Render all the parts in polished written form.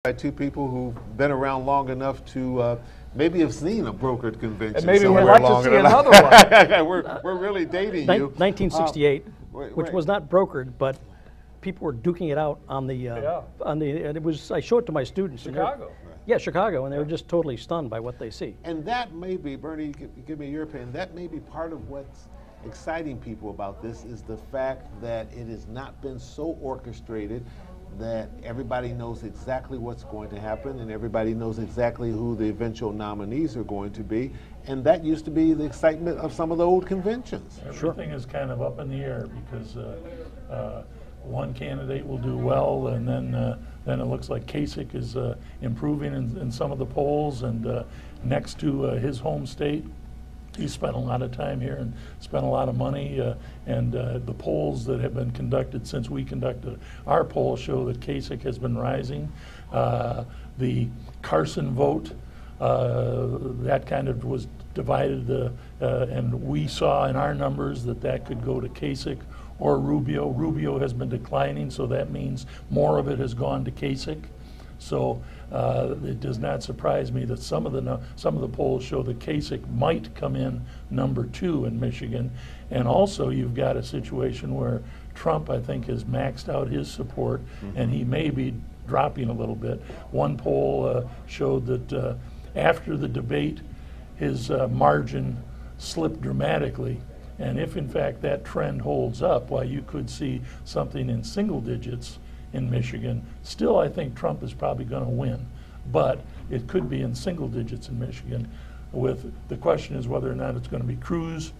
by two people who've been around long enough to maybe have seen a brokered convention. And maybe we'd somewhere like to along see the another line. we're really dating you. 1968, Right. which was not brokered, but people were duking it out on the and it was. I showed it to my students. Chicago. Yeah, Chicago, and they were just totally stunned by what they see. And that may be, Bernie, give me your opinion, that may be part of what's exciting people about this is the fact that it has not been so orchestrated that everybody knows exactly what's going to happen and everybody knows exactly who the eventual nominees are going to be. And that used to be the excitement of some of the old conventions. Everything is kind of up in the air because one candidate will do well, and then it looks like Kasich is improving in some of the polls, and next to his home state, he spent a lot of time here and spent a lot of money, and the polls that have been conducted since we conducted our poll show that Kasich has been rising. The Carson vote, that kind of was divided, and we saw in our numbers that could go to Kasich or Rubio. Rubio has been declining, so that means more of it has gone to Kasich. So it does not surprise me that some of the polls show that Kasich might come in number 2 in Michigan, and also you've got a situation where Trump, I think, has maxed out his support, and he may be dropping a little bit. One poll showed that after the debate, his margin slipped dramatically. And if in fact that trend holds up, while you could see something in single digits in Michigan, still I think Trump is probably going to win. But it could be in single digits in Michigan. With the question is whether or not it's going to be Cruz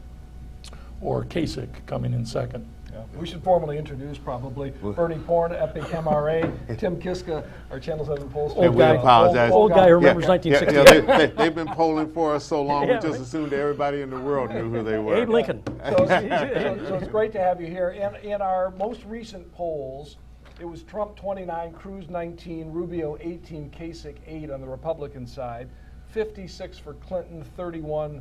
or Kasich coming in second. Yeah. We should formally introduce probably Bernie Porn, Epic MRA, Tim Kiska, our Channel 7 pollster. Old guy. We apologize. Old guy who remembers Yeah, 1968. they've been polling for us so long, Yeah, we just right. assumed everybody in the world knew who they were. Abe Lincoln. So it's great to have you here. In our most recent polls, it was Trump 29, Cruz 19, Rubio 18, Kasich 8 on the Republican side, 56 for Clinton, 31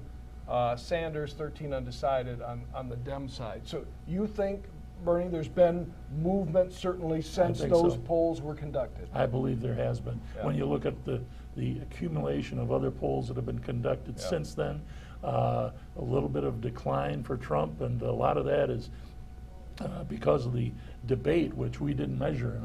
Sanders, 13 undecided on the Dem side. So you think, Bernie, there's been movement certainly since those polls were conducted? I believe there has been. Yeah. When you look at the accumulation of other polls that have been conducted since then, a little bit of decline for Trump, and a lot of that is because of the debate, which we didn't measure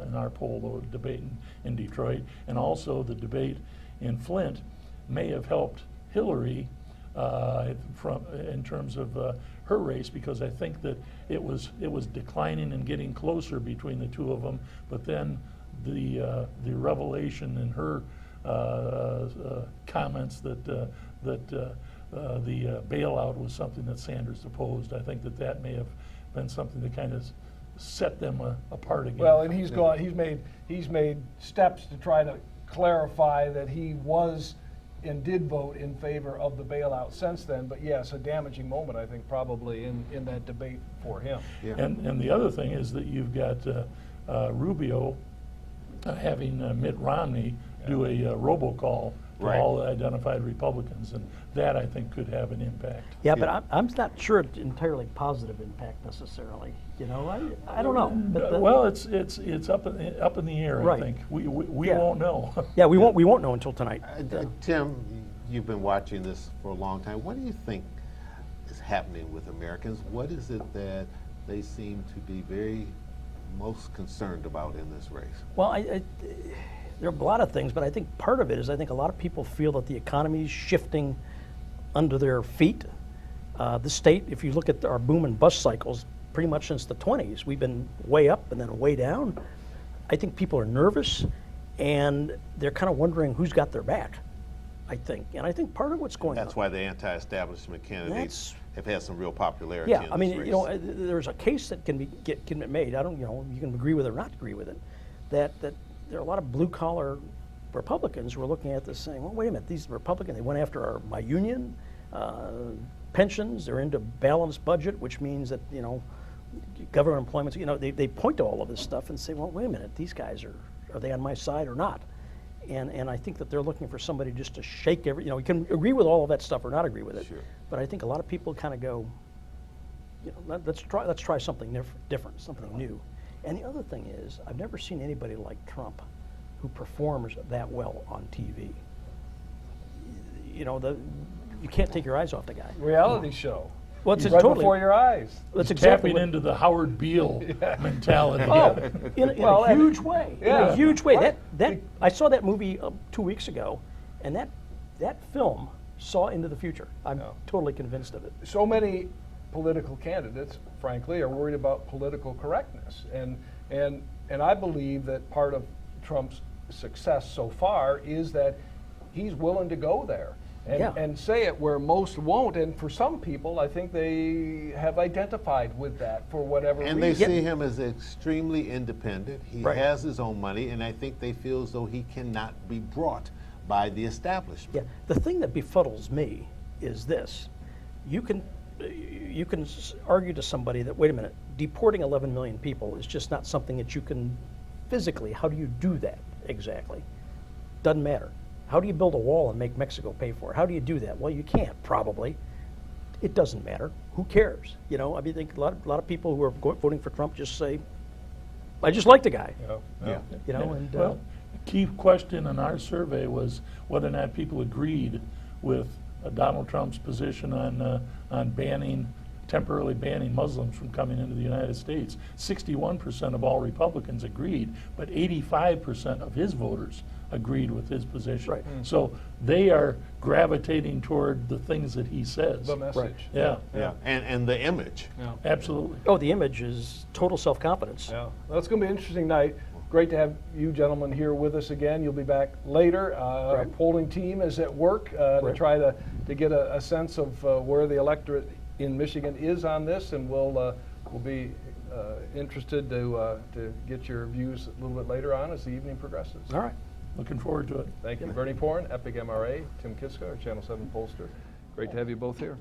in our poll, the debate in Detroit, and also the debate in Flint may have helped Hillary in terms of her race, because I think that it was declining and getting closer between the two of them. But then the revelation in her comments that the bailout was something that Sanders opposed. I think that may have been something that kind of set them apart again. Well, and he's made steps to try to clarify that he was and did vote in favor of the bailout since then. But yes, a damaging moment, I think, probably in that debate for him. Yeah. And the other thing is that you've got Rubio having Mitt Romney do a robocall to all the identified Republicans, and that I think could have an impact. Yeah, but I'm not sure it's entirely positive impact necessarily. You know, I don't know. But Well, it's up in the air. Right. I think we won't know. yeah, we won't know until tonight. Tim, you've been watching this for a long time. What do you think is happening with Americans? What is it that they seem to be very most concerned about in this race? Well, there are a lot of things, but I think part of it is I think a lot of people feel that the economy is shifting under their feet. The state, if you look at our boom and bust cycles, pretty much since the 20s, we've been way up and then way down. I think people are nervous, and they're kind of wondering who's got their back, I think. And I think part of what's going on. That's why the anti-establishment candidates have had some real popularity Yeah, in I mean, this race. you know, there's a case that can be made. I don't, you know, you can agree with it or not agree with it. That there are a lot of blue-collar Republicans who are looking at this saying, well, wait a minute, these Republicans, they went after my union, pensions, they're into balanced budget, which means that, you know, government employment, you know, they point to all of this stuff and say, well, wait a minute, these guys are they on my side or not? And I think that they're looking for somebody just to shake you know, you can agree with all of that stuff or not agree with it. Sure. But I think a lot of people kind of go, you know, let's try something different, something new. And the other thing is, I've never seen anybody like Trump who performs that well on TV. You know, you can't take your eyes off the guy. Reality show. Well, it's right totally before your eyes. That's exactly Tapping what, into the Howard Beale mentality. oh, in Well, a huge way. In yeah. a huge way. Right. That I saw that movie 2 weeks ago, and that film saw into the future. I'm Yeah. totally convinced of it. So many political candidates, frankly, are worried about political correctness, and I believe that part of Trump's success so far is that he's willing to go there and say it where most won't. And for some people, I think they have identified with that for whatever And reason. they see him as extremely independent. He Right. has his own money, and I think they feel as though he cannot be brought by the establishment. Yeah. The thing that befuddles me is this: you can argue to somebody that, wait a minute, deporting 11 million people is just not something that you can physically. How do you do that exactly? Doesn't matter. How do you build a wall and make Mexico pay for it? How do you do that? Well, you can't, probably. It doesn't matter. Who cares? You know, I mean, I think a lot of people who are voting for Trump just say, I just like the guy. Yeah. You know, and Well, key question in our survey was whether or not people agreed with Donald Trump's position on temporarily banning Muslims from coming into the United States. 61% of all Republicans agreed, but 85% of his voters agreed with his position. Right. So they are gravitating toward the things that he says. The message. Yeah, Yeah, and the image. Yeah. absolutely. oh, the image is total self-confidence. Yeah, well, it's going to be an interesting night. Great to have you gentlemen here with us again. You'll be back later. Our polling team is at work to try to get a sense of where the electorate in Michigan is on this, and we'll be interested to get your views a little bit later on as the evening progresses. All right. Looking forward to it. Thank you. Bernie Porn, Epic MRA, Tim Kiska, our Channel 7 pollster. Great to have you both here.